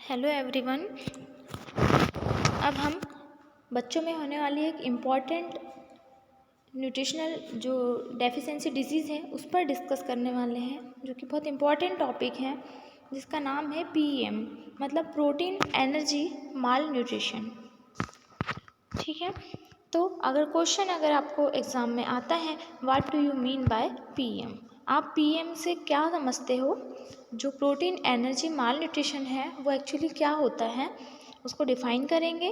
Hello everyone. अब हम बच्चों में होने वाली एक इम्पॉर्टेंट न्यूट्रिशनल जो डेफिशिएंसी डिजीज़ है उस पर डिस्कस करने वाले हैं, जो कि बहुत इम्पॉर्टेंट टॉपिक है, जिसका नाम है पीएम, मतलब प्रोटीन एनर्जी माल न्यूट्रिशन। ठीक है, तो अगर आपको एग्ज़ाम में आता है, what do you mean by PM, आप पीएम से क्या समझते हो? जो प्रोटीन एनर्जी माल न्यूट्रिशन है वो एक्चुअली क्या होता है, उसको डिफाइन करेंगे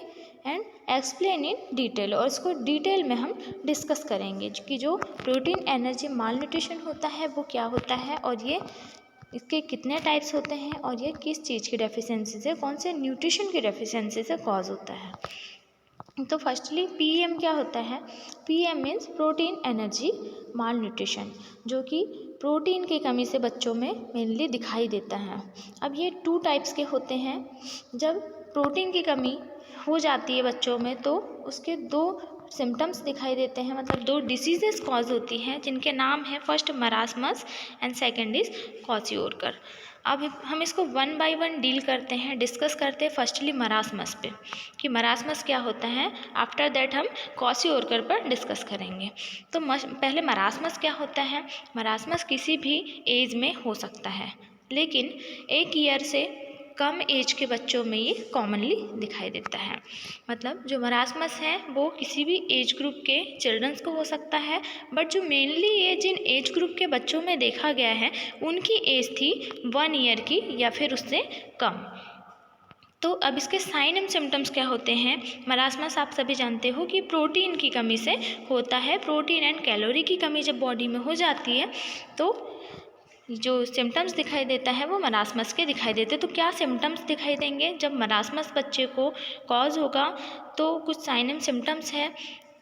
एंड एक्सप्लेन इन डिटेल, और इसको डिटेल में हम डिस्कस करेंगे कि जो प्रोटीन एनर्जी माल न्यूट्रिशन होता है वो क्या होता है, और ये इसके कितने टाइप्स होते हैं, और ये किस चीज़ की डेफिशिएंसी से, कौन से न्यूट्रिशन की डेफिशिएंसी से कॉज होता है। तो फर्स्टली पीएम क्या होता है? पीएम मीन्स प्रोटीन एनर्जी माल न्यूट्रिशन, जो कि प्रोटीन की कमी से बच्चों में मेनली दिखाई देता है। अब ये 2 टाइप्स के होते हैं। जब प्रोटीन की कमी हो जाती है बच्चों में तो उसके 2 सिम्टम्स दिखाई देते हैं, मतलब 2 डिसीजेस कॉज होती हैं, जिनके नाम है first marasmus and second is kwashiorkor. अब हम इसको 1 बाय 1 डील करते हैं, डिस्कस करते हैं। फर्स्टली मरासमस पे कि मरासमस क्या होता है, आफ्टर दैट हम क्वाशियोरकर पर डिस्कस करेंगे। तो पहले मरासमस क्या होता है? मरासमस किसी भी एज में हो सकता है, लेकिन 1 ईयर से कम एज के बच्चों में ये कॉमनली दिखाई देता है। मतलब जो मरासमस है वो किसी भी एज ग्रुप के चिल्ड्रंस को हो सकता है, बट जो मेनली ये जिन एज ग्रुप के बच्चों में देखा गया है उनकी एज थी 1 ईयर की या फिर उससे कम। तो अब इसके साइन एंड सिम्टम्स क्या होते हैं? मरासमस आप सभी जानते हो कि प्रोटीन की कमी से होता है। प्रोटीन एंड कैलोरी की कमी जब बॉडी में हो जाती है तो जो सिम्टम्स दिखाई देता है वो मरासमस के दिखाई देते हैं। तो क्या सिम्टम्स दिखाई देंगे जब मरासमस बच्चे को कॉज होगा? तो कुछ साइन एंड सिम्टम्स है।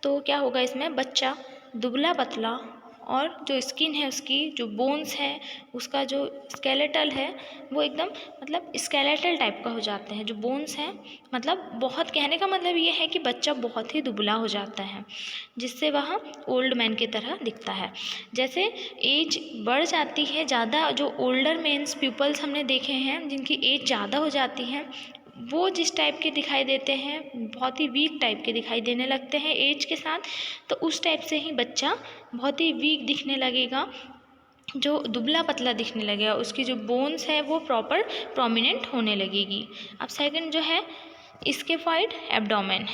तो क्या होगा इसमें? बच्चा दुबला पतला, और जो स्किन है उसकी जो बोन्स है उसका जो स्केलेटल है वो एकदम मतलब स्केलेटल टाइप का हो जाते हैं। जो बोन्स हैं मतलब बहुत, कहने का मतलब ये है कि बच्चा बहुत ही दुबला हो जाता है, जिससे वह ओल्ड मैन की तरह दिखता है। जैसे एज बढ़ जाती है ज़्यादा, जो ओल्डर मेंस पीपल्स हमने देखे हैं जिनकी एज ज़्यादा हो जाती है वो जिस टाइप के दिखाई देते हैं, बहुत ही वीक टाइप के दिखाई देने लगते हैं एज के साथ। तो उस टाइप से ही बच्चा बहुत ही वीक दिखने लगेगा, जो दुबला पतला दिखने लगेगा, उसकी जो बोन्स है वो प्रॉपर प्रोमिनेंट होने लगेगी। अब सेकंड जो है scaphoid abdomen,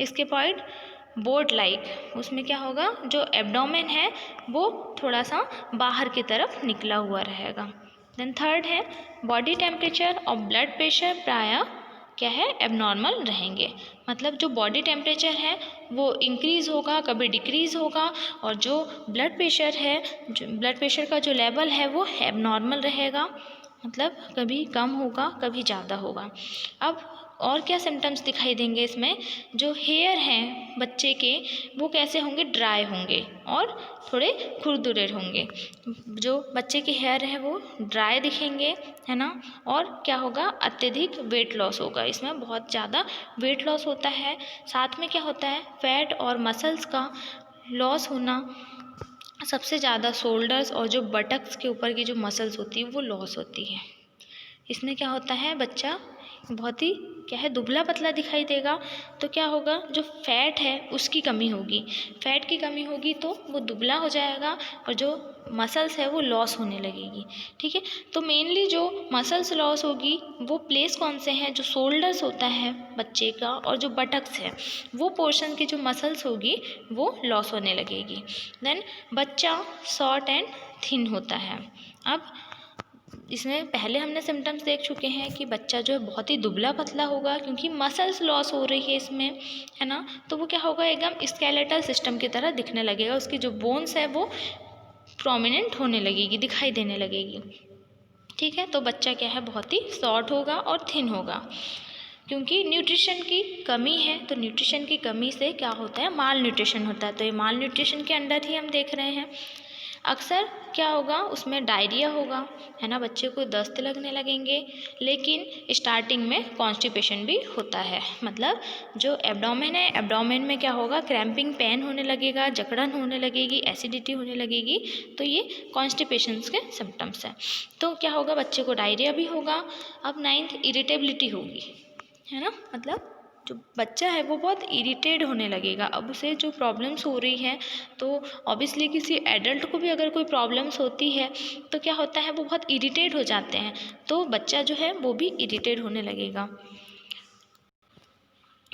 scaphoid boat like, उसमें क्या होगा, जो एब्डोमेन है वो थोड़ा सा बाहर की तरफ निकला हुआ रहेगा। देन थर्ड है बॉडी टेम्परेचर और ब्लड प्रेशर प्रायः क्या है, एबनॉर्मल रहेंगे। मतलब जो बॉडी टेम्परेचर है वो इंक्रीज़ होगा, कभी डिक्रीज़ होगा, और जो ब्लड प्रेशर है, जो ब्लड प्रेशर का जो लेवल है वो एबनॉर्मल रहेगा, मतलब कभी कम होगा कभी ज़्यादा होगा। अब और क्या सिम्टम्स दिखाई देंगे इसमें? जो हेयर हैं बच्चे के वो कैसे होंगे? ड्राई होंगे और थोड़े खुरदुरे होंगे। जो बच्चे के हेयर है वो ड्राई दिखेंगे, है ना। और क्या होगा? अत्यधिक वेट लॉस होगा, इसमें बहुत ज़्यादा वेट लॉस होता है। साथ में क्या होता है? फैट और मसल्स का लॉस होना, सबसे ज़्यादा शोल्डर्स और जो बटक्स के ऊपर की जो मसल्स होती है वो लॉस होती है। इसमें क्या होता है? बच्चा बहुत ही क्या है, दुबला पतला दिखाई देगा। तो क्या होगा? जो फैट है उसकी कमी होगी, फैट की कमी होगी तो वो दुबला हो जाएगा, और जो मसल्स है वो लॉस होने लगेगी। ठीक है, तो मेनली जो मसल्स लॉस होगी वो प्लेस कौन से हैं? जो शोल्डर्स होता है बच्चे का और जो बटक्स है वो पोर्शन की जो मसल्स होगी वो लॉस होने लगेगी। देन बच्चा शॉर्ट एंड थिन होता है। अब इसमें पहले हमने सिम्टम्स देख चुके हैं कि बच्चा जो है बहुत ही दुबला पतला होगा, क्योंकि मसल्स लॉस हो रही है इसमें, है ना। तो वो क्या होगा? एकदम स्केलेटल सिस्टम की तरह दिखने लगेगा, उसकी जो बोन्स है वो प्रोमिनेंट होने लगेगी, दिखाई देने लगेगी। ठीक है, तो बच्चा क्या है, बहुत ही शॉर्ट होगा और थिन होगा, क्योंकि न्यूट्रिशन की कमी है। तो न्यूट्रिशन की कमी से क्या होता है? माल न्यूट्रिशन होता है। तो ये माल न्यूट्रिशन के अंडर ही हम देख रहे हैं। अक्सर क्या होगा, उसमें डायरिया होगा, है ना, बच्चे को दस्त लगने लगेंगे, लेकिन स्टार्टिंग में कॉन्स्टिपेशन भी होता है। मतलब जो एब्डोमेन है, एब्डोमेन में क्या होगा, क्रैम्पिंग, पेन होने लगेगा, जकड़न होने लगेगी, एसिडिटी होने लगेगी, तो ये कॉन्स्टिपेशन के सिम्टम्स हैं। तो क्या होगा, बच्चे को डायरिया भी होगा। अब 9th इरिटेबिलिटी होगी, है ना, मतलब जो बच्चा है वो बहुत इरिटेट होने लगेगा। अब उसे जो प्रॉब्लम्स हो रही है, तो ऑब्वियसली किसी एडल्ट को भी अगर कोई प्रॉब्लम्स होती है तो क्या होता है, वो बहुत इरिटेट हो जाते हैं, तो बच्चा जो है वो भी इरिटेट होने लगेगा।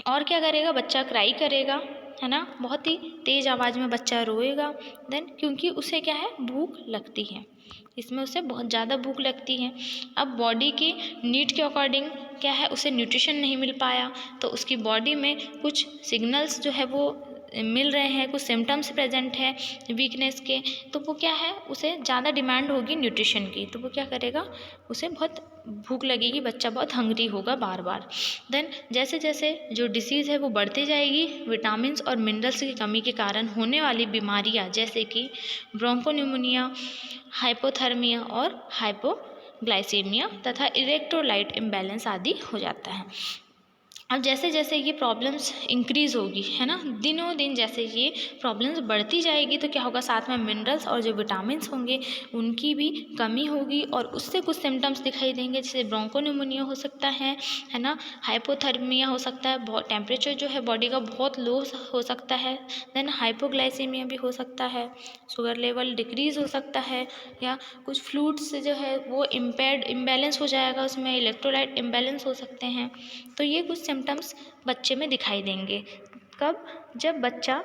और क्या करेगा, बच्चा क्राई करेगा, है ना, बहुत ही तेज़ आवाज़ में बच्चा रोएगा। देन क्योंकि उसे क्या है, भूख लगती है, इसमें उसे बहुत ज़्यादा भूख लगती है। अब बॉडी की नीड के अकॉर्डिंग क्या है, उसे न्यूट्रिशन नहीं मिल पाया, तो उसकी बॉडी में कुछ सिग्नल्स जो है वो मिल रहे हैं, कुछ सिम्टम्स प्रेजेंट है वीकनेस के, तो वो क्या है, उसे ज़्यादा डिमांड होगी न्यूट्रिशन की, तो वो क्या करेगा, उसे बहुत भूख लगेगी, बच्चा बहुत हंग्री होगा बार बार। देन जैसे जैसे जो डिसीज़ है वो बढ़ती जाएगी, विटामिन्स और मिनरल्स की कमी के कारण होने वाली बीमारियां जैसे कि ब्रोंकोन्यूमोनिया, हाइपोथर्मिया और हाइपोग्लाइसीमिया तथा इलेक्ट्रोलाइट इम्बैलेंस आदि हो जाता है। अब जैसे जैसे ये प्रॉब्लम्स इंक्रीज़ होगी, है ना, दिनों दिन जैसे ये प्रॉब्लम्स बढ़ती जाएगी, तो क्या होगा, साथ में मिनरल्स और जो विटामिन्स होंगे उनकी भी कमी होगी, और उससे कुछ सिम्टम्स दिखाई देंगे, जैसे ब्रोंकोन्यूमोनिया हो सकता है ना, हाइपोथर्मिया हो सकता है, बहुत टेम्परेचर जो है बॉडी का बहुत लो हो सकता है, देन हाइपोग्लाइसीमिया भी हो सकता है, शुगर लेवल डिक्रीज़ हो सकता है, या कुछ फ्लूइड्स जो है वो इम्बैलेंस हो जाएगा, उसमें इलेक्ट्रोलाइट इम्बैलेंस हो सकते हैं। तो ये कुछ सिम्टम्स बच्चे में दिखाई देंगे। कब, जब बच्चा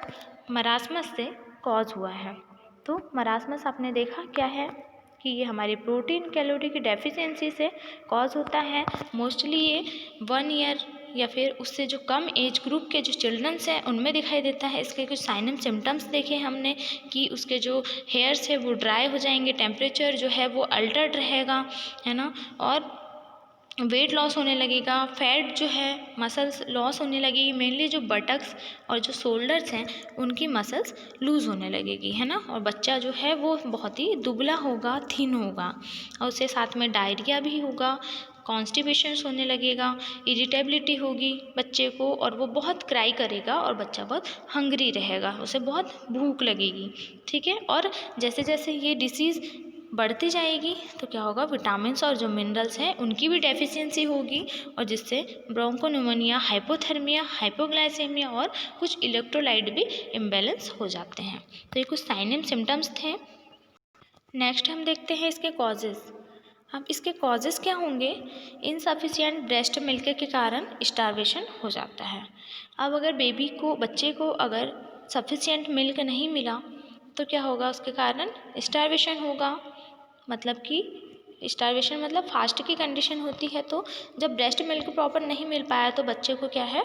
मरासमस से कॉज हुआ है। तो मरासमस आपने देखा क्या है, कि ये हमारी प्रोटीन कैलोरी की डेफिशिएंसी से कॉज होता है। मोस्टली ये 1 ईयर या फिर उससे जो कम एज ग्रुप के जो चिल्ड्रंस हैं उनमें दिखाई देता है। इसके कुछ साइन एंड सिम्टम्स देखे हमने, कि उसके जो हेयर्स है वो ड्राई हो जाएंगे, टेम्परेचर जो है वो अल्टर्ड रहेगा, है ना, और वेट लॉस होने लगेगा, फैट जो है मसल्स लॉस होने लगेगी, मेनली जो बटक्स और जो शोल्डर्स हैं उनकी मसल्स लूज़ होने लगेगी, है ना, और बच्चा जो है वो बहुत ही दुबला होगा, थिन होगा, और उसके साथ में डायरिया भी होगा, कॉन्स्टिपेशंस होने लगेगा, इरिटेबिलिटी होगी बच्चे को, और वो बहुत क्राई करेगा, और बच्चा बहुत हंग्री रहेगा, उसे बहुत भूख लगेगी, ठीक है। और जैसे जैसे ये डिसीज़ बढ़ती जाएगी तो क्या होगा, विटामिन्स और जो मिनरल्स हैं उनकी भी डेफिशिएंसी होगी, और जिससे ब्रोंकोन्यूमोनिया, हाइपोथर्मिया, हाइपोग्लाइसेमिया और कुछ इलेक्ट्रोलाइट भी इम्बैलेंस हो जाते हैं। तो ये कुछ साइन एंड सिम्टम्स थे। नेक्स्ट हम देखते हैं इसके कॉजेज़। अब इसके कॉजेज़ क्या होंगे, इनसफिशिएंट ब्रेस्ट मिल्क के कारण स्टार्वेशन हो जाता है। अब अगर बच्चे को अगर सफिशिएंट मिल्क नहीं मिला तो क्या होगा, उसके कारण स्टार्वेशन होगा। मतलब कि स्टार्वेशन मतलब फास्ट की कंडीशन होती है, तो जब ब्रेस्ट मिल्क प्रॉपर नहीं मिल पाया तो बच्चे को क्या है,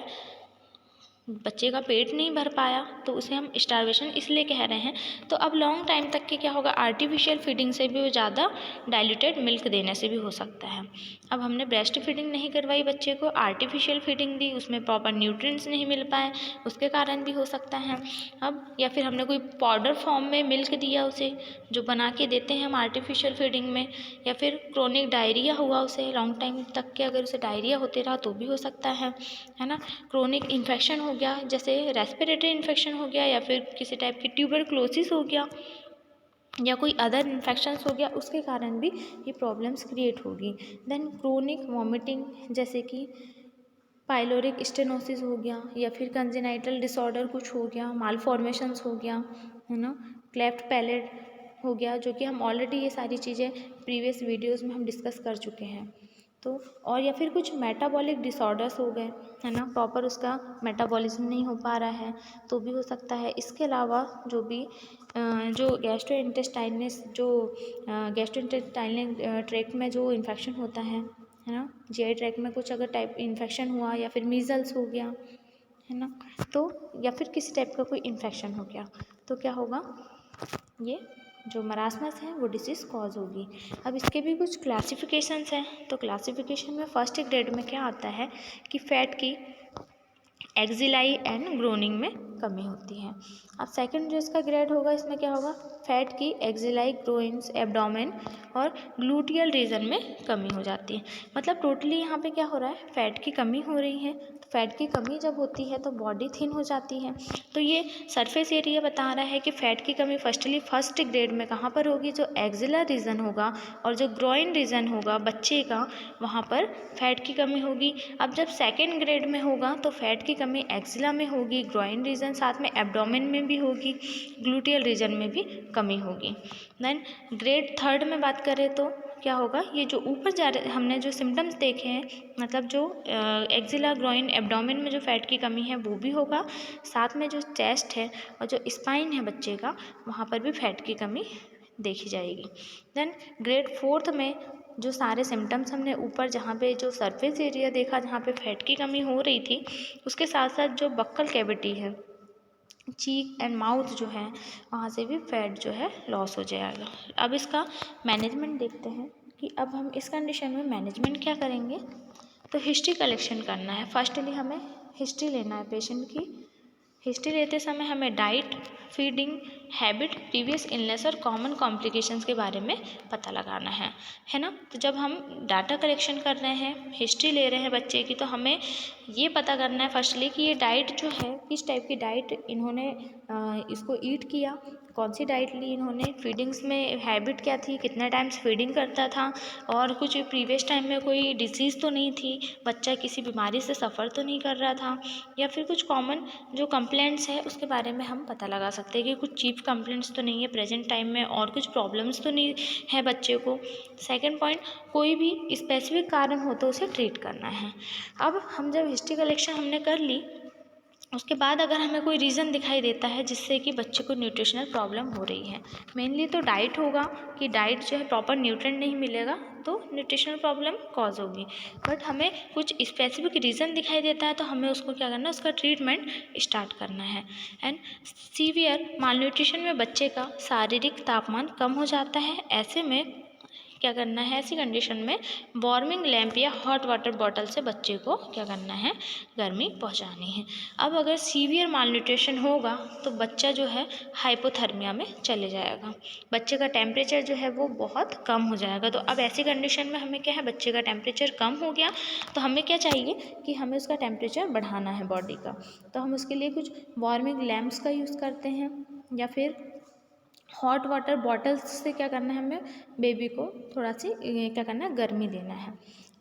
बच्चे का पेट नहीं भर पाया, तो उसे हम स्टार्वेशन इसलिए कह रहे हैं। तो अब लॉन्ग टाइम तक के क्या होगा, आर्टिफिशियल फीडिंग से भी वो ज़्यादा डाइल्यूटेड मिल्क देने से भी हो सकता है। अब हमने ब्रेस्ट फीडिंग नहीं करवाई बच्चे को, आर्टिफिशियल फीडिंग दी, उसमें प्रॉपर न्यूट्रिएंट्स नहीं मिल पाए, उसके कारण भी हो सकता है। अब या फिर हमने कोई पाउडर फॉर्म में मिल्क दिया उसे, जो बना के देते हैं हम आर्टिफिशियल फीडिंग में, या फिर क्रोनिक डायरिया हुआ उसे, लॉन्ग टाइम तक के अगर उसे डायरिया होते रहा तो भी हो सकता है ना। क्रोनिक इन्फेक्शन हो गया, जैसे रेस्पिरेटरी इन्फेक्शन हो गया, या फिर किसी टाइप की ट्यूबरक्लोसिस हो गया, या कोई अदर इन्फेक्शंस हो गया, उसके कारण भी ये प्रॉब्लम्स क्रिएट होगी। देन क्रोनिक वॉमिटिंग, जैसे कि पाइलोरिक स्टेनोसिस हो गया, या फिर कंजेनाइटल डिसऑर्डर कुछ हो गया, मालफॉर्मेशंस हो गया, है ना, क्लेफ्ट पैलेट हो गया, जो कि हम ऑलरेडी ये सारी चीज़ें प्रीवियस वीडियोस में हम डिस्कस कर चुके हैं। तो और या फिर कुछ मेटाबॉलिक डिसऑर्डर्स हो गए, है ना, प्रॉपर उसका मेटाबॉलिज्म नहीं हो पा रहा है तो भी हो सकता है। इसके अलावा जो गैस्ट्रोइंटेस्टाइनल ट्रैक्ट में जो इन्फेक्शन होता है ना, जीआई ट्रैक्ट में कुछ अगर टाइप इन्फेक्शन हुआ, या फिर मीजल्स हो गया, है ना, तो या फिर किसी टाइप का कोई इन्फेक्शन हो गया, तो क्या होगा, ये जो मरासमस है वो डिसीज़ कॉज होगी। अब इसके भी कुछ क्लासिफिकेशंस हैं। तो क्लासिफिकेशन में फर्स्ट ग्रेड में क्या आता है कि फैट की एक्जिलाई एंड ग्रोनिंग में कमी होती है। अब सेकंड जो इसका ग्रेड होगा, इसमें क्या होगा, फैट की एक्जिलाई, ग्रोइंस, एब्डोमेन और ग्लूटियल रीजन में कमी हो जाती है। मतलब टोटली यहाँ पे क्या हो रहा है, फैट की कमी हो रही है। तो फैट की कमी जब होती है तो बॉडी थिन हो जाती है। तो ये सरफेस एरिया बता रहा है कि फैट की कमी फर्स्ट ग्रेड में कहाँ पर होगी, जो एक्जिलर रीजन होगा और जो ग्रोइन रीजन होगा बच्चे का, वहाँ पर फैट की कमी होगी। अब जब सेकेंड ग्रेड में होगा तो फैट की कमी एक्जिला में होगी, ग्रोइन रीजन, साथ में एब्डोमेन में भी होगी, ग्लूटियल रीजन में भी कमी होगी। देन ग्रेड थर्ड में बात करें तो क्या होगा, ये जो ऊपर जा रहे हमने जो सिम्टम्स देखे हैं, मतलब जो एक्जिला, ग्रोइन, एब्डोमेन में जो फैट की कमी है वो भी होगा, साथ में जो चेस्ट है और जो स्पाइन है बच्चे का, वहाँ पर भी फैट की कमी देखी जाएगी। देन ग्रेड फोर्थ में जो सारे सिम्टम्स हमने ऊपर जहाँ पे जो सरफेस एरिया देखा जहाँ पे फैट की कमी हो रही थी, उसके साथ साथ जो बक्कल कैविटी है, चीक एंड माउथ जो है, वहाँ से भी फैट जो है लॉस हो जाएगा। अब इसका मैनेजमेंट देखते हैं कि अब हम इस कंडीशन में मैनेजमेंट क्या करेंगे। तो हिस्ट्री कलेक्शन करना है। फर्स्टली हमें हिस्ट्री लेना है पेशेंट की। हिस्ट्री लेते समय हमें diet, feeding habit, previous illness और कॉमन कॉम्प्लिकेशंस के बारे में पता लगाना है ना। तो जब हम डाटा कलेक्शन कर रहे हैं, हिस्ट्री ले रहे हैं बच्चे की, तो हमें ये पता करना है फर्स्टली कि ये डाइट जो है, किस टाइप की डाइट इन्होंने इसको ईट किया, कौन सी डाइट ली इन्होंने, फीडिंग्स में हैबिट क्या थी, कितने टाइम्स फीडिंग करता था, और कुछ प्रीवियस टाइम में कोई डिसीज़ तो नहीं थी, बच्चा किसी बीमारी से सफ़र तो नहीं कर रहा था, या फिर कुछ कॉमन जो कंप्लेंट्स है उसके बारे में हम पता लगा सकते हैं कि कुछ चीफ कंप्लेंट्स तो नहीं है प्रेजेंट टाइम में, और कुछ प्रॉब्लम्स तो नहीं है बच्चे को। सेकंड पॉइंट, कोई भी स्पेसिफिक कारण हो तो उसे ट्रीट करना है। अब हम जब हिस्ट्री कलेक्शन हमने कर ली, उसके बाद अगर हमें कोई रीज़न दिखाई देता है जिससे कि बच्चे को न्यूट्रिशनल प्रॉब्लम हो रही है, मेनली तो डाइट होगा कि डाइट जो है प्रॉपर न्यूट्रिएंट नहीं मिलेगा तो न्यूट्रिशनल प्रॉब्लम कॉज होगी। बट हमें कुछ स्पेसिफिक रीज़न दिखाई देता है तो हमें उसको क्या करना है, उसका ट्रीटमेंट स्टार्ट करना है। एंड सीवियर मालन्यूट्रिशन में बच्चे का शारीरिक तापमान कम हो जाता है। ऐसे में क्या करना है, ऐसी कंडीशन में वार्मिंग लैंप या हॉट वाटर बॉटल से बच्चे को क्या करना है, गर्मी पहुंचानी है। अब अगर सीवियर मालन्यूट्रिशन होगा तो बच्चा जो है हाइपोथर्मिया में चले जाएगा, बच्चे का टेम्परेचर जो है वो बहुत कम हो जाएगा। तो अब ऐसी कंडीशन में हमें क्या है, बच्चे का टेम्परेचर कम हो गया तो हमें क्या चाहिए कि हमें उसका टेम्परेचर बढ़ाना है बॉडी का। तो हम उसके लिए कुछ वार्मिंग लैंप्स का यूज़ करते हैं, या फिर हॉट वाटर बॉटल्स से क्या करना है, हमें बेबी को थोड़ा सी क्या करना है, गर्मी देना है।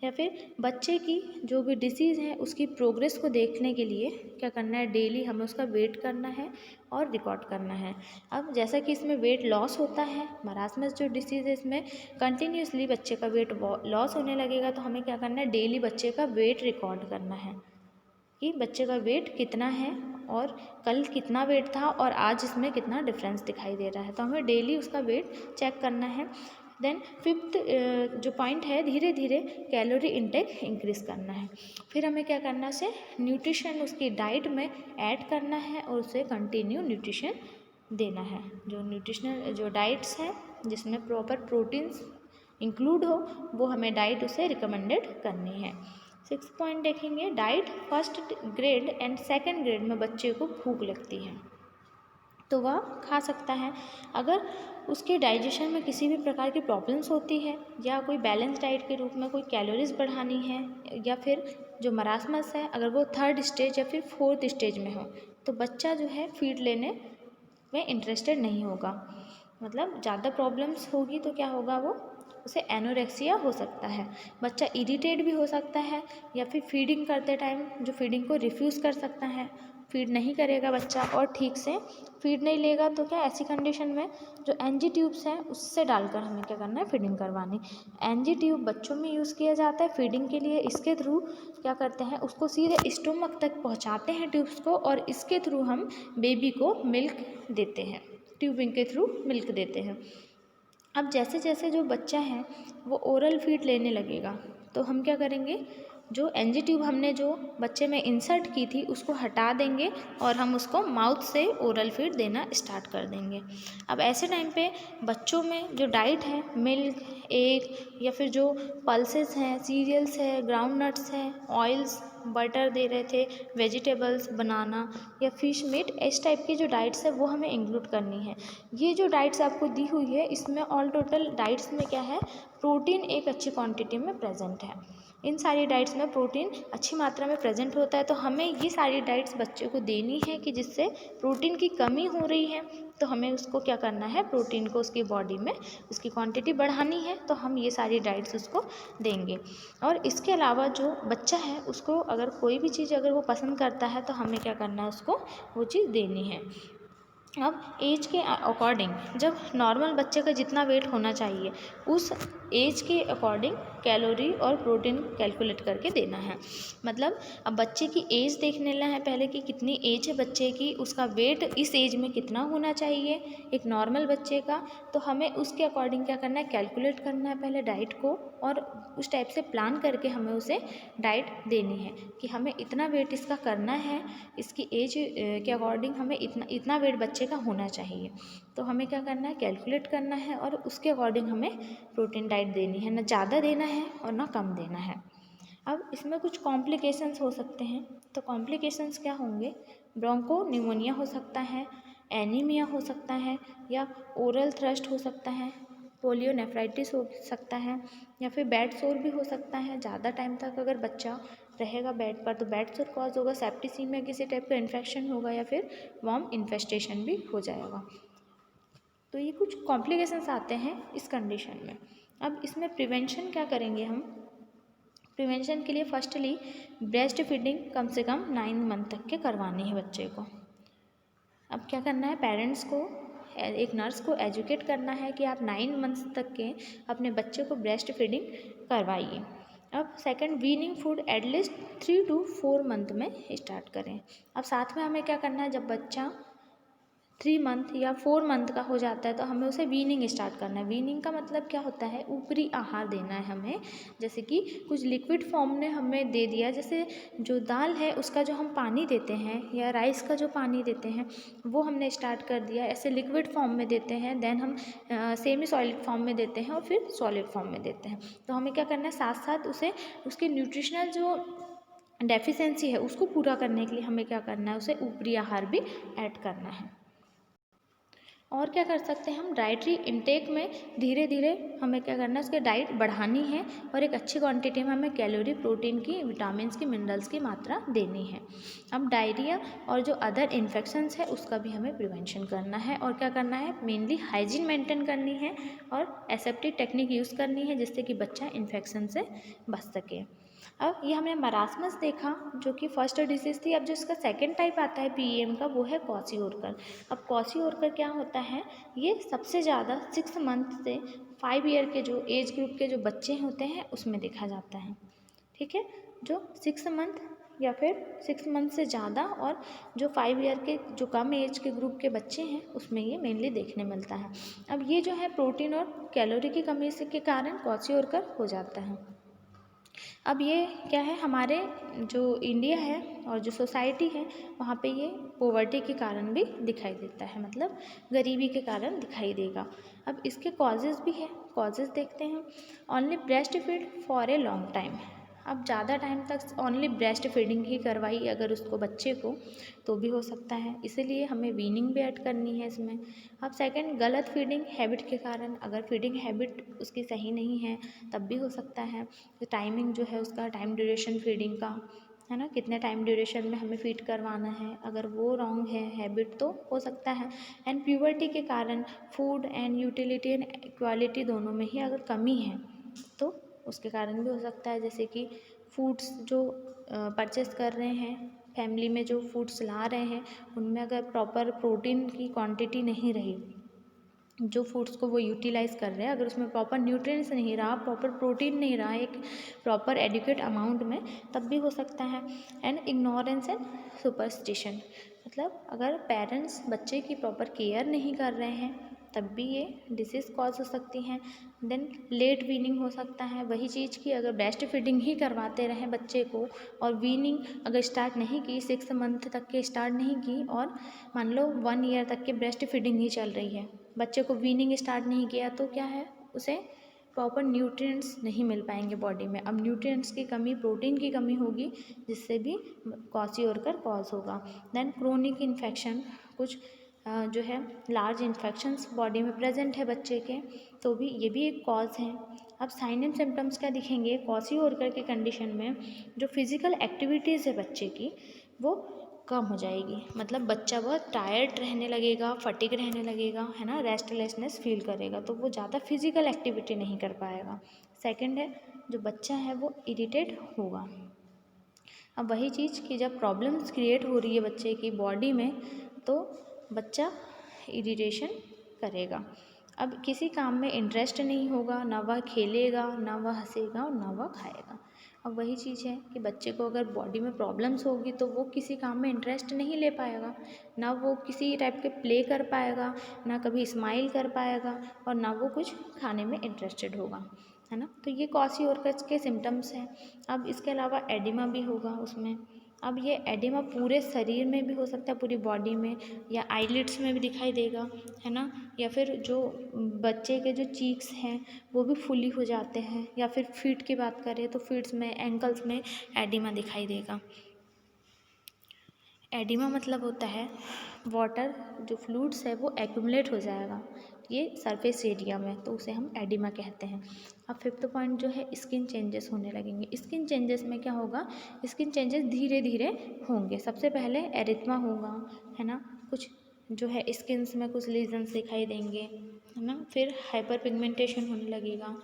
या फिर बच्चे की जो भी डिसीज़ है उसकी प्रोग्रेस को देखने के लिए क्या करना है, डेली हमें उसका वेट करना है और रिकॉर्ड करना है। अब जैसा कि इसमें वेट लॉस होता है, मरासमस जो डिसीज़ है इसमें कंटिन्यूसली बच्चे का वेट लॉस होने लगेगा, तो हमें क्या करना है, डेली बच्चे का वेट रिकॉर्ड करना है कि बच्चे का वेट कितना है और कल कितना वेट था और आज इसमें कितना डिफरेंस दिखाई दे रहा है। तो हमें डेली उसका वेट चेक करना है। देन फिफ्थ जो पॉइंट है, धीरे धीरे कैलोरी इनटेक इंक्रीज करना है। फिर हमें क्या करना है, न्यूट्रिशन उसकी डाइट में ऐड करना है और उसे कंटिन्यू न्यूट्रिशन देना है। जो न्यूट्रिशनल जो डाइट्स हैं जिसमें प्रॉपर प्रोटीन्स इंक्लूड हो, वो हमें डाइट उसे रिकमेंडेड करनी है। 6 पॉइंट देखेंगे, diet first grade and second grade में बच्चे को भूख लगती है तो वह खा सकता है। अगर उसके डाइजेशन में किसी भी प्रकार की प्रॉब्लम्स होती है या कोई बैलेंस डाइट के रूप में कोई कैलोरीज बढ़ानी है, या फिर जो मरासमस है अगर वो थर्ड स्टेज या फिर फोर्थ स्टेज में हो, तो बच्चा जो है फीड लेने में इंटरेस्टेड नहीं होगा। मतलब ज़्यादा प्रॉब्लम्स होगी तो क्या होगा, वो उसे एनोरेक्सिया हो सकता है, बच्चा इरिटेट भी हो सकता है, या फिर फीडिंग करते टाइम जो फीडिंग को रिफ्यूज़ कर सकता है, फीड नहीं करेगा बच्चा और ठीक से फीड नहीं लेगा। तो क्या ऐसी कंडीशन में जो एनजी ट्यूब्स हैं उससे डालकर हमें क्या करना है, फीडिंग करवानी। एनजी ट्यूब बच्चों में यूज़ किया जाता है फीडिंग के लिए। इसके थ्रू क्या करते हैं, उसको सीधे स्टोमक तक पहुंचाते हैं ट्यूब्स को, और इसके थ्रू हम बेबी को मिल्क देते हैं, ट्यूबिंग के थ्रू मिल्क देते हैं। अब जैसे जैसे जो बच्चा है वो ओरल फीड लेने लगेगा तो हम क्या करेंगे, जो एनजी ट्यूब हमने जो बच्चे में इंसर्ट की थी उसको हटा देंगे और हम उसको माउथ से ओरल फीड देना स्टार्ट कर देंगे। अब ऐसे टाइम पे बच्चों में जो डाइट है, मिल्क, एग या फिर जो पल्सेस हैं, सीरियल्स है, ग्राउंड नट्स हैं, ऑयल्स बटर दे रहे थे, वेजिटेबल्स, बनाना या फिश मीट, इस टाइप की जो डाइट्स है वो हमें इंक्लूड करनी है। ये जो डाइट्स आपको दी हुई है इसमें ऑल टोटल डाइट्स में क्या है, प्रोटीन एक अच्छी क्वांटिटी में प्रेजेंट है। इन सारी डाइट्स में प्रोटीन अच्छी मात्रा में प्रेजेंट होता है, तो हमें ये सारी डाइट्स बच्चे को देनी है कि जिससे प्रोटीन की कमी हो रही है तो हमें उसको क्या करना है, प्रोटीन को उसकी बॉडी में उसकी क्वांटिटी बढ़ानी है, तो हम ये सारी डाइट्स उसको देंगे। और इसके अलावा जो बच्चा है उसको अगर कोई भी चीज़ अगर वो पसंद करता है तो हमें क्या करना है, उसको वो चीज़ देनी है। अब एज के अकॉर्डिंग जब नॉर्मल बच्चे का जितना वेट होना चाहिए उस एज के अकॉर्डिंग कैलोरी और प्रोटीन कैलकुलेट करके देना है। मतलब अब बच्चे की एज देख लेना है पहले कि कितनी एज है बच्चे की, उसका वेट इस एज में कितना होना चाहिए एक नॉर्मल बच्चे का, तो हमें उसके अकॉर्डिंग क्या करना है, कैलकुलेट करना है पहले डाइट को, और उस टाइप से प्लान करके हमें उसे डाइट देनी है कि हमें इतना वेट इसका करना है, इसकी एज के अकॉर्डिंग हमें इतना वेट बच्चे का होना चाहिए। तो हमें क्या करना है, कैलकुलेट करना है और उसके अकॉर्डिंग हमें प्रोटीन डाइट देनी है, ना ज़्यादा देना है और ना कम देना है। अब इसमें कुछ कॉम्प्लिकेशंस हो सकते हैं, तो कॉम्प्लिकेशंस क्या होंगे, ब्रोंको निमोनिया हो सकता है, एनीमिया हो सकता है, या ओरल थ्रस्ट हो सकता है, पोलियोनेफ्राइटिस हो सकता है, या फिर बेड सोर भी हो सकता है। ज़्यादा टाइम तक अगर बच्चा रहेगा बेड पर तो बेड सोर कॉज होगा, सेप्टिसीमिया किसी टाइप का इन्फेक्शन होगा, या फिर वॉर्म इन्फेस्टेशन भी हो जाएगा। तो ये कुछ कॉम्प्लिकेशंस आते हैं इस कंडीशन में। अब इसमें प्रिवेंशन क्या करेंगे हम, प्रिवेंशन के लिए फर्स्टली ब्रेस्ट फीडिंग कम से कम 9 मंथ तक के करवानी है बच्चे को। अब क्या करना है, पेरेंट्स को एक नर्स को एजुकेट करना है कि आप 9 मंथ्स तक के अपने बच्चे को ब्रेस्ट फीडिंग करवाइए। अब second, weaning food at least 3 to 4 month में स्टार्ट करें। अब साथ में हमें क्या करना है, जब बच्चा 3 मंथ या 4 मंथ का हो जाता है तो हमें उसे वीनिंग स्टार्ट करना है। वीनिंग का मतलब क्या होता है, ऊपरी आहार देना है हमें, जैसे कि कुछ लिक्विड फॉर्म में हमें दे दिया, जैसे जो दाल है उसका जो हम पानी देते हैं या राइस का जो पानी देते हैं वो हमने स्टार्ट कर दिया, ऐसे लिक्विड फॉर्म में देते हैं, देन हम सेमी सॉलिड फॉर्म में देते हैं और फिर सॉलिड फॉर्म में देते हैं। तो हमें क्या करना है, साथ साथ उसे उसके न्यूट्रिशनल जो डेफिशिएंसी है उसको पूरा करने के लिए हमें क्या करना है, उसे ऊपरी आहार भी ऐड करना है। और क्या कर सकते हैं, हम डाइटरी इनटेक में धीरे धीरे हमें क्या करना है, उसकी डाइट बढ़ानी है और एक अच्छी क्वांटिटी में हमें कैलोरी, प्रोटीन की, विटामिन्स की, मिनरल्स की मात्रा देनी है। अब डायरिया और जो अदर इन्फेक्शंस है उसका भी हमें प्रिवेंशन करना है, और क्या करना है, मेनली हाइजीन मेंटेन करनी है और एसेप्टिक टेक्निक यूज़ करनी है जिससे कि बच्चा इन्फेक्शन से बच सके। अब ये हमने मरासमस देखा जो कि फर्स्ट डिजीज़ थी। अब जो इसका सेकंड टाइप आता है पीएम का वो है क्वाशियोरकर। अब क्वाशियोरकर क्या होता है, ये सबसे ज़्यादा 6 मंथ से 5 ईयर के जो एज ग्रुप के जो बच्चे होते हैं उसमें देखा जाता है। ठीक है, जो 6 मंथ या फिर 6 मंथ से ज़्यादा और जो 5 ईयर के जो कम एज के ग्रुप के बच्चे हैं उसमें ये मेनली देखने मिलता है। अब ये जो है प्रोटीन और कैलोरी की कमी से के कारण क्वाशियोरकर हो जाता है। अब ये क्या है, हमारे जो इंडिया है और जो सोसाइटी है वहाँ पे ये पोवर्टी के कारण भी दिखाई देता है, मतलब गरीबी के कारण दिखाई देगा। अब इसके कॉजेज़ भी है, कॉजेज़ देखते हैं। Only breast feed for a long time. अब ज़्यादा टाइम तक ओनली ब्रेस्ट फीडिंग ही करवाई अगर उसको बच्चे को तो भी हो सकता है, इसीलिए हमें वीनिंग भी ऐड करनी है इसमें। अब सेकंड, गलत फीडिंग हैबिट के कारण, अगर फीडिंग हैबिट उसकी सही नहीं है तब भी हो सकता है। तो टाइमिंग जो है उसका, टाइम ड्यूरेशन फीडिंग का है ना, कितने टाइम ड्यूरेशन में हमें फीड करवाना है, अगर वो रॉन्ग है हैबिट तो हो सकता है। एंड प्यूबर्टी के कारण food and utility and quality दोनों में ही अगर कमी है तो उसके कारण भी हो सकता है, जैसे कि फूड्स जो परचेस कर रहे हैं, फैमिली में जो फूड्स ला रहे हैं उनमें अगर प्रॉपर प्रोटीन की क्वांटिटी नहीं रही, जो फूड्स को वो यूटिलाइज़ कर रहे हैं अगर उसमें प्रॉपर न्यूट्रिएंट्स नहीं रहा, प्रॉपर प्रोटीन नहीं रहा एक प्रॉपर एडिक्वेट अमाउंट में, तब भी हो सकता है। एंड इग्नोरेंस एंड सुपरस्टिशन, मतलब अगर पेरेंट्स बच्चे की प्रॉपर केयर नहीं कर रहे हैं तब भी ये डिसीज़ कॉज हो सकती हैं। देन लेट वीनिंग हो सकता है, वही चीज़ की अगर ब्रेस्ट फीडिंग ही करवाते रहें बच्चे को और वीनिंग अगर स्टार्ट नहीं की, 6 मंथ तक के स्टार्ट नहीं की और मान लो 1 ईयर तक के ब्रेस्ट फीडिंग ही चल रही है, बच्चे को वीनिंग स्टार्ट नहीं किया तो क्या है, उसे प्रॉपर न्यूट्रिएंट्स नहीं मिल पाएंगे बॉडी में। अब न्यूट्रिएंट्स की कमी, प्रोटीन की कमी होगी, जिससे भी क्वाशियोरकर कॉज होगा। देन क्रोनिक इन्फेक्शन, कुछ जो है लार्ज इन्फेक्शंस बॉडी में प्रेजेंट है बच्चे के, तो भी ये भी एक कॉज है। अब साइन एंड सिम्टम्स क्या दिखेंगे क्वाशियोरकर के कंडीशन में? जो फिजिकल एक्टिविटीज़ है बच्चे की वो कम हो जाएगी, मतलब बच्चा बहुत टायर्ड रहने लगेगा, फटीग रहने लगेगा, है ना, रेस्टलेसनेस फील करेगा, तो वो ज़्यादा फिजिकल एक्टिविटी नहीं कर पाएगा। सेकंड है, जो बच्चा है वो इरिटेट होगा। अब वही चीज़ कि जब प्रॉब्लम्स क्रिएट हो रही है बच्चे की बॉडी में, तो बच्चा इरिटेशन करेगा। अब किसी काम में इंटरेस्ट नहीं होगा, ना वह खेलेगा, ना वह हंसेगा और ना वह खाएगा। अब वही चीज़ है कि बच्चे को अगर बॉडी में प्रॉब्लम्स होगी तो वो किसी काम में इंटरेस्ट नहीं ले पाएगा, ना वो किसी टाइप के प्ले कर पाएगा, ना कभी स्माइल कर पाएगा और ना वो कुछ खाने में इंटरेस्टेड होगा, है ना। तो ये क्वाशियोरकर के सिम्टम्स हैं। अब इसके अलावा एडिमा भी होगा उसमें। अब ये एडिमा पूरे शरीर में भी हो सकता है, पूरी बॉडी में, या आईलिड्स में भी दिखाई देगा, है ना, या फिर जो बच्चे के जो चीक्स हैं वो भी फुली हो जाते हैं, या फिर फीट की बात करें तो फीट्स में, एंकल्स में एडिमा दिखाई देगा। एडिमा मतलब होता है वाटर, जो फ्लूइड्स है वो एक्यूमुलेट हो जाएगा ये सरफेस एरिया में, तो उसे हम एडिमा कहते हैं। अब फिफ्थ पॉइंट जो है स्किन चेंजेस होने लगेंगे। स्किन चेंजेस में क्या होगा? स्किन चेंजेस धीरे धीरे होंगे। सबसे पहले एरिथमा होगा, है ना, कुछ जो है स्किन्स में कुछ लीजन्स दिखाई देंगे, है ना, फिर हाइपर पिगमेंटेशन होने लगेगा,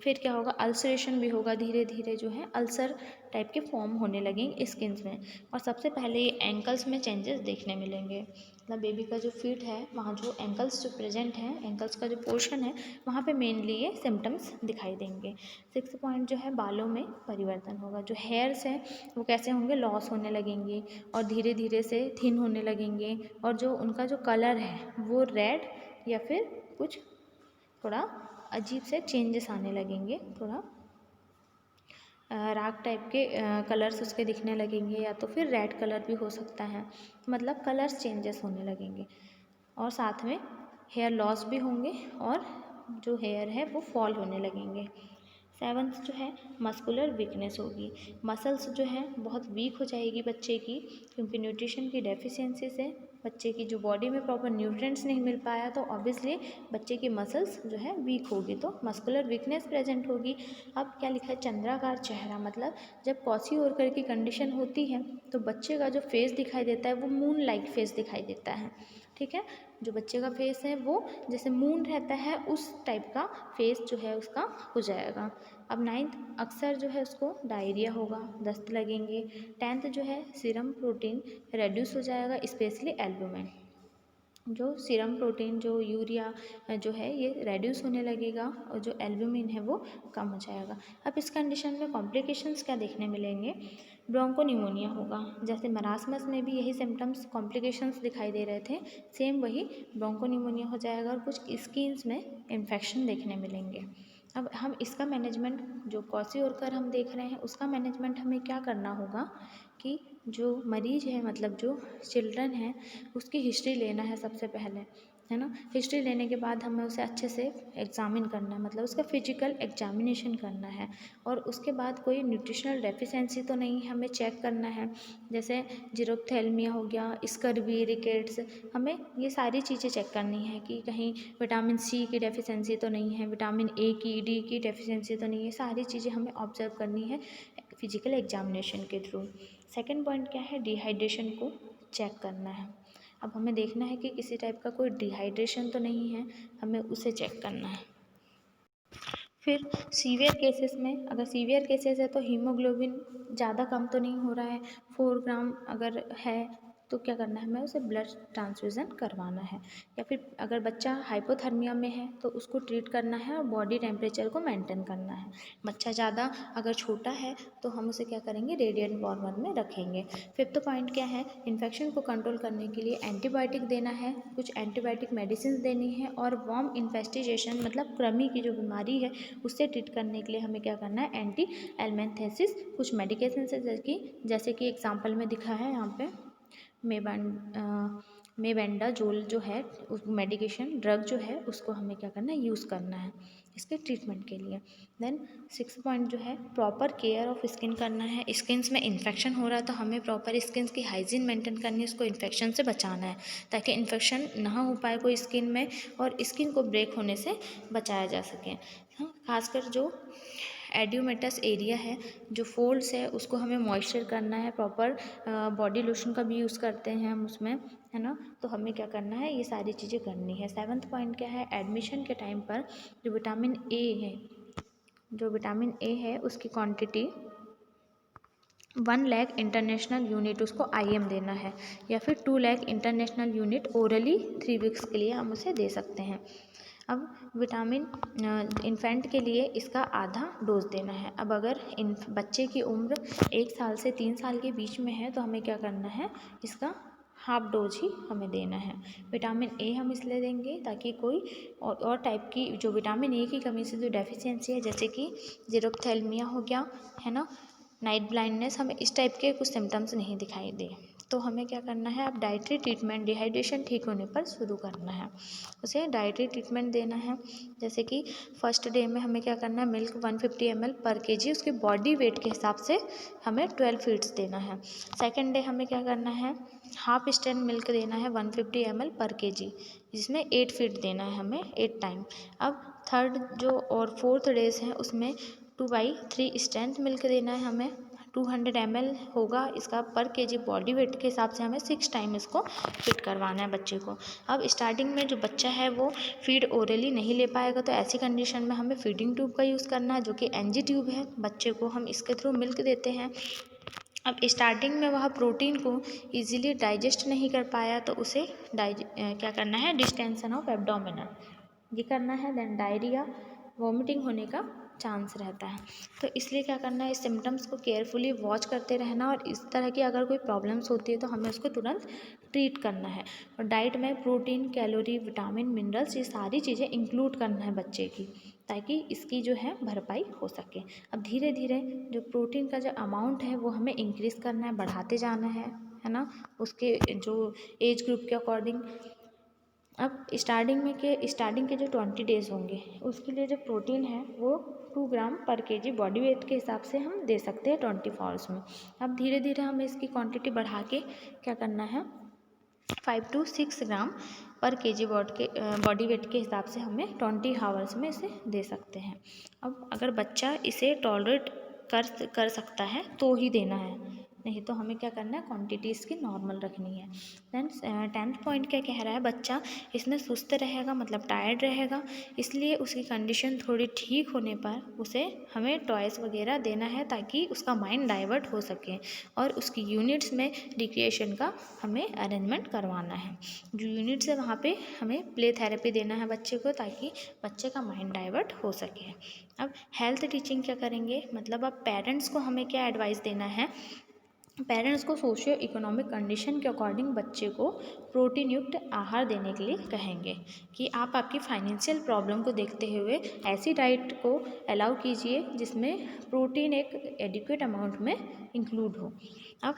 फिर क्या होगा? अल्सरेशन भी होगा, धीरे धीरे जो है अल्सर टाइप के फॉर्म होने लगेंगे स्किन्स में। और सबसे पहले ये एंकल्स में चेंजेस देखने मिलेंगे, मतलब बेबी का जो फीट है वहाँ जो एंकल्स जो प्रेजेंट हैं, एंकल्स का जो पोर्शन है वहाँ पे मेनली ये सिम्टम्स दिखाई देंगे। सिक्स पॉइंट जो है बालों में परिवर्तन होगा। जो हेयर्स हैं वो कैसे होंगे? लॉस होने लगेंगे और धीरे धीरे से थिन होने लगेंगे, और जो उनका जो कलर है वो रेड या फिर कुछ थोड़ा अजीब से चेंजेस आने लगेंगे, थोड़ा राख टाइप के कलर्स उसके दिखने लगेंगे, या तो फिर रेड कलर भी हो सकता है, मतलब कलर्स चेंजेस होने लगेंगे। और साथ में हेयर लॉस भी होंगे और जो हेयर है वो फॉल होने लगेंगे। सेवन्थ जो है मस्कुलर वीकनेस होगी। मसल्स जो है बहुत वीक हो जाएगी बच्चे की, क्योंकि न्यूट्रिशन की डेफिशिएंसी से बच्चे की जो बॉडी में प्रॉपर न्यूट्रिएंट्स नहीं मिल पाया, तो ऑब्वियसली बच्चे की मसल्स जो है वीक होगी, तो मस्कुलर वीकनेस प्रेजेंट होगी। अब क्या लिखा है? चंद्राकार चेहरा, मतलब जब क्वाशियोरकर की कंडीशन होती है तो बच्चे का जो फेस दिखाई देता है वो मून लाइक फेस दिखाई देता है, ठीक है। जो बच्चे का फेस है वो जैसे मून रहता है उस टाइप का फेस जो है उसका हो जाएगा। अब नाइन्थ, अक्सर जो है उसको डायरिया होगा, दस्त लगेंगे। टेंथ जो है सीरम प्रोटीन रेड्यूस हो जाएगा, स्पेशली एल्बुमिन। जो सीरम प्रोटीन, जो यूरिया जो है ये रेड्यूस होने लगेगा और जो एल्बुमिन है वो कम हो जाएगा। अब इस कंडीशन में कॉम्प्लिकेशंस क्या देखने मिलेंगे? ब्रोंकोनिमोनिया होगा। जैसे मरासमस में भी यही सिम्टम्स कॉम्प्लिकेशंस दिखाई दे रहे थे, सेम वही ब्रोंकोनिमोनिया हो जाएगा और कुछ स्किन्स में इन्फेक्शन देखने मिलेंगे। अब हम इसका मैनेजमेंट, जो क्वाशियोरकर हम देख रहे हैं उसका मैनेजमेंट हमें क्या करना होगा कि जो मरीज है, मतलब जो चिल्ड्रन है, उसकी हिस्ट्री लेना है सबसे पहले, है ना। हिस्ट्री लेने के बाद हमें उसे अच्छे से एग्जामिन करना है, मतलब उसका फिजिकल एग्जामिनेशन करना है, और उसके बाद कोई न्यूट्रिशनल डेफिशिएंसी तो नहीं हमें चेक करना है, जैसे जीरोथैल्मिया हो गया, स्कर्वी, रिकेट्स, हमें ये सारी चीज़ें चेक करनी है कि कहीं विटामिन सी की डेफिशिएंसी तो नहीं है, विटामिन ए की, डी की डेफिशिएंसी तो नहीं है, सारी चीज़ें हमें ऑब्जर्व करनी है फिजिकल एग्जामिनेशन के थ्रू। सेकंड पॉइंट क्या है? डिहाइड्रेशन को चेक करना है। अब हमें देखना है कि किसी टाइप का कोई डिहाइड्रेशन तो नहीं है, हमें उसे चेक करना है। फिर सीवियर केसेस में, अगर सीवियर केसेस है तो हीमोग्लोबिन ज़्यादा कम तो नहीं हो रहा है, 4 ग्राम अगर है तो क्या करना है? हमें उसे ब्लड ट्रांसफ्यूज़न करवाना है। या फिर अगर बच्चा हाइपोथर्मिया में है तो उसको ट्रीट करना है और बॉडी टेम्परेचर को मेंटेन करना है। बच्चा ज़्यादा अगर छोटा है तो हम उसे क्या करेंगे? रेडिएंट वार्मर में रखेंगे। फिफ्थ पॉइंट क्या है? इन्फेक्शन को कंट्रोल करने के लिए एंटीबायोटिक देना है, कुछ एंटीबायोटिक मेडिसिन देनी है, और वॉर्म इन्फेस्टिजेशन मतलब कृमि की जो बीमारी है उससे ट्रीट करने के लिए हमें क्या करना है? एंटी एल्मेंथेसिस कुछ मेडिकेशन है, जैसे कि एग्जाम्पल में दिखा है यहाँ पे मेबेंडाजोल जो है उस मेडिकेशन ड्रग जो है उसको हमें क्या करना है? यूज़ करना है। इसके ट्रीटमेंट के लिए। देन 6 पॉइंट जो है प्रॉपर केयर ऑफ स्किन करना है। स्किन्स में इन्फेक्शन हो रहा है तो हमें प्रॉपर स्किन्स की हाइजीन मेंटेन करनी है, उसको इन्फेक्शन से बचाना है ताकि इन्फेक्शन ना हो पाए कोई स्किन में और स्किन को ब्रेक होने से बचाया जा सके। हाँ, खासकर जो एड्यूमेटस एरिया है, जो फोल्ड्स है, उसको हमें मॉइस्चर करना है। प्रॉपर बॉडी लोशन का भी यूज़ करते हैं हम उसमें, है ना। तो हमें क्या करना है, ये सारी चीज़ें करनी है। 7वां पॉइंट क्या है, एडमिशन के टाइम पर जो विटामिन ए है उसकी क्वांटिटी 1 लाख इंटरनेशनल यूनिट उसको IM देना है, या फिर 2 lakh international unit orally 3 weeks के लिए हम उसे दे सकते हैं। अब विटामिन इन्फेंट के लिए इसका आधा डोज देना है। अब अगर बच्चे की उम्र 1 साल से 3 साल के बीच में है तो हमें क्या करना है, इसका हाफ डोज ही हमें देना है। विटामिन ए हम इसलिए देंगे ताकि कोई और टाइप की जो विटामिन ए की कमी से जो डेफिशिएंसी है, जैसे कि जीरोप्थेल्मिया हो गया, है ना, नाइट ब्लाइंडनेस, हमें इस टाइप के कुछ सिम्टम्स नहीं दिखाई दे तो हमें क्या करना है, अब डाइटरी ट्रीटमेंट डिहाइड्रेशन ठीक होने पर शुरू करना है। उसे डाइटरी ट्रीटमेंट देना है, जैसे कि फर्स्ट डे में हमें क्या करना है, मिल्क 150 ml पर kg उसके बॉडी वेट के हिसाब से हमें 12 फीड्स देना है। सेकेंड डे हमें क्या करना है, हाफ स्टैंड मिल्क देना है 150 ml पर kg, जिसमें 8 फीड देना है हमें 8 टाइम। अब थर्ड जो और फोर्थ डेज हैं उसमें 2/3 स्ट्रेंथ मिल्क देना है हमें, 200 ml होगा इसका पर kg बॉडी वेट के हिसाब से हमें 6 टाइम इसको फीड करवाना है बच्चे को। अब स्टार्टिंग में जो बच्चा है वो फीड ओरली नहीं ले पाएगा तो ऐसी कंडीशन में हमें फीडिंग ट्यूब का यूज़ करना है, जो कि NG ट्यूब है। बच्चे को हम इसके थ्रू मिल्क देते हैं। अब स्टार्टिंग में वह प्रोटीन को ईजिली डाइजेस्ट नहीं कर पाया तो उसे क्या करना है, डिस्टेंशन ऑफ एब्डोमिनल ये करना है। देन डायरिया, वॉमिटिंग होने का चांस रहता है, तो इसलिए क्या करना है, इस सिम्टम्स को केयरफुली वॉच करते रहना और इस तरह की अगर कोई प्रॉब्लम्स होती है तो हमें उसको तुरंत ट्रीट करना है। और डाइट में प्रोटीन, कैलोरी, विटामिन, मिनरल्स ये सारी चीज़ें इंक्लूड करना है बच्चे की, ताकि इसकी जो है भरपाई हो सके। अब धीरे धीरे जो प्रोटीन का जो अमाउंट है वो हमें इंक्रीज़ करना है, बढ़ाते जाना है ना, उसके जो एज ग्रुप के अकॉर्डिंग। अब स्टार्टिंग के जो 20 डेज़ होंगे उसके लिए जो प्रोटीन है वो 2 ग्राम पर kg बॉडी वेट के हिसाब से हम दे सकते हैं 24 आवर्स में। अब धीरे धीरे हमें इसकी क्वांटिटी बढ़ा के क्या करना है, 5 to 6 ग्राम पर kg बॉडी वेट के हिसाब से हमें 20 आवर्स में इसे दे सकते हैं। अब अगर बच्चा इसे टॉलरेट कर सकता है तो ही देना है, नहीं तो हमें क्या करना है, क्वांटिटी इसकी नॉर्मल रखनी है। देन 10th पॉइंट क्या कह रहा है, बच्चा इसमें सुस्त रहेगा, मतलब टायर्ड रहेगा, इसलिए उसकी कंडीशन थोड़ी ठीक होने पर उसे हमें टॉयज़ वगैरह देना है ताकि उसका माइंड डाइवर्ट हो सके और उसकी यूनिट्स में रिक्रिएशन का हमें अरेंजमेंट करवाना है। जो यूनिट्स है वहाँ पे हमें प्ले थेरेपी देना है बच्चे को ताकि बच्चे का माइंड डाइवर्ट हो सके। अब हेल्थ टीचिंग क्या करेंगे, मतलब अब पेरेंट्स को हमें क्या एडवाइस देना है, पेरेंट्स को सोशियो इकोनॉमिक कंडीशन के अकॉर्डिंग बच्चे को प्रोटीन युक्त आहार देने के लिए कहेंगे कि आप आपकी फाइनेंशियल प्रॉब्लम को देखते हुए ऐसी डाइट को अलाउ कीजिए जिसमें प्रोटीन एक एडिक्वेट अमाउंट में इंक्लूड हो। अब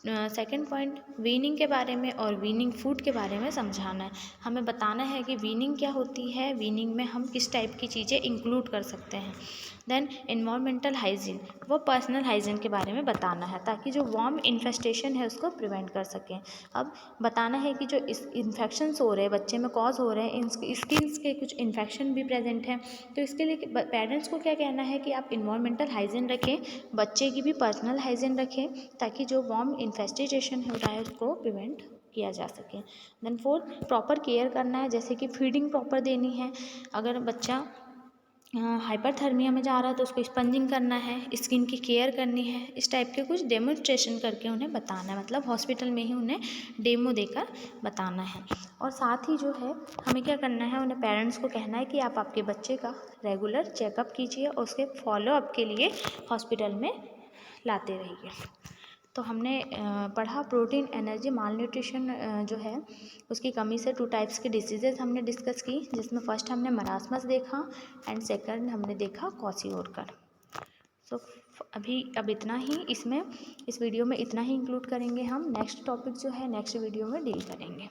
सेकंड पॉइंट वीनिंग के बारे में और वीनिंग फूड के बारे में समझाना है। हमें बताना है कि वीनिंग क्या होती है, वीनिंग में हम किस टाइप की चीज़ें इंक्लूड कर सकते हैं। देन एनवायरमेंटल हाइजीन व पर्सनल हाइजीन के बारे में बताना है ताकि जो वॉर्म इन्फेस्टेशन है उसको प्रिवेंट कर सकें। अब बताना है कि जो इस इन्फेक्शंस हो रहे हैं बच्चे में कॉज हो रहे हैं, स्किन्स के कुछ इन्फेक्शन भी प्रेजेंट हैं, तो इसके लिए पेरेंट्स को क्या कहना है कि आप इन्वायरमेंटल हाइजीन रखें, बच्चे की भी पर्सनल हाइजीन रखें ताकि जो वॉर्म इन्फेस्टेशन हो रहा है उसको प्रिवेंट किया जा सके। देन 4 प्रॉपर केयर करना है, जैसे कि फीडिंग प्रॉपर देनी है। अगर बच्चा हाइपरथर्मिया में जा रहा है तो उसको स्पंजिंग करना है, स्किन की केयर करनी है, इस टाइप के कुछ डेमोन्स्ट्रेशन करके उन्हें बताना है, मतलब हॉस्पिटल में ही उन्हें डेमो देकर बताना है। और साथ ही जो है हमें क्या करना है, उन्हें पेरेंट्स को कहना है कि आप आपके बच्चे का रेगुलर चेकअप कीजिए और उसके फॉलोअप के लिए हॉस्पिटल में लाते रहिए। तो हमने पढ़ा प्रोटीन एनर्जी माल न्यूट्रिशन जो है उसकी कमी से 2 टाइप्स की डिसीजेज़ हमने डिस्कस की, जिसमें फर्स्ट हमने मरासमस देखा एंड सेकंड हमने देखा क्वाशीओरकर। सो अब इतना ही इस वीडियो में इतना ही इंक्लूड करेंगे हम। नेक्स्ट टॉपिक जो है नेक्स्ट वीडियो में डील करेंगे।